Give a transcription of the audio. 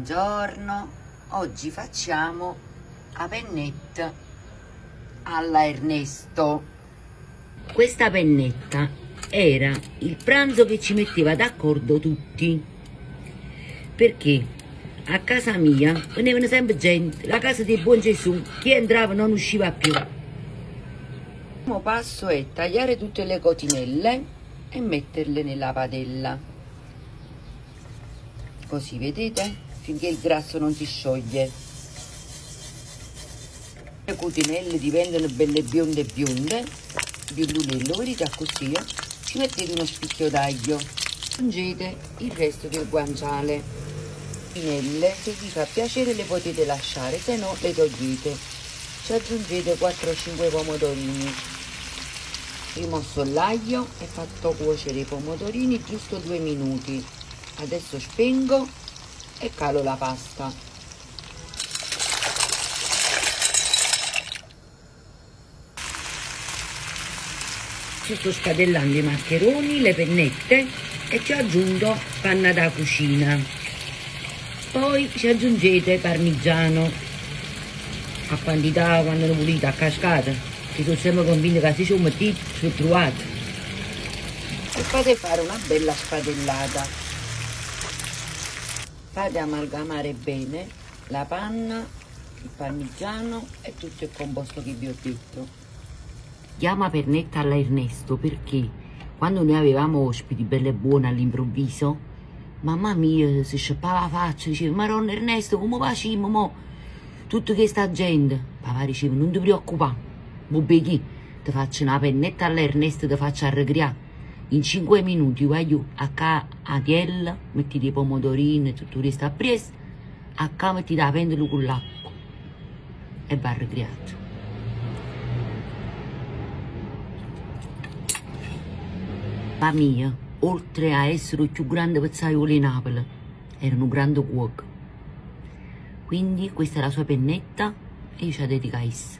Buongiorno, oggi facciamo la pennetta alla Ernesto. Questa pennetta era il pranzo che ci metteva d'accordo tutti, perché a casa mia venivano sempre gente, la casa di Buon Gesù, chi entrava non usciva più. Il primo passo è tagliare tutte le cotinelle e metterle nella padella, così vedete, finché il grasso non si scioglie. Le cotinelle diventano belle bionde bionde, di lunello, vedete così, ci mettete uno spicchio d'aglio, aggiungete il resto del guanciale. Cotinelle, se vi fa piacere le potete lasciare, se no le togliete. Ci aggiungete 4-5 pomodorini. Rimosso l'aglio e fatto cuocere i pomodorini giusto 2 minuti. Adesso spengo e calo la pasta. Sto scadellando i maccheroni, le pennette e ci ho aggiunto panna da cucina. Poi ci aggiungete parmigiano a quantità quando lo pulite a cascata, che sono sempre convinta che se ci mettete sono trovate. E fate fare una bella spadellata. Fate amalgamare bene la panna, il parmigiano e tutto il composto che vi ho detto. Chiama pennetta alla Ernesto perché quando noi avevamo ospiti belle e buone all'improvviso, mamma mia si sciappava la faccia, diceva: Maronna Ernesto, come facciamo mo? Tutta questa gente. Papà diceva: non ti preoccupare, bubbechi, ti faccio una pennetta alla Ernesto, ti faccio arrecreare. In 5 minuti voglio a ca a tiella, mettete i pomodorini e tutto il resto appresso, a ca mettete la pentola con l'acqua e va arrecreato. La mia, oltre a essere il più grande pizzaiolo di Napoli, era un grande cuoco. Quindi questa è la sua pennetta e io ci dedico a essa.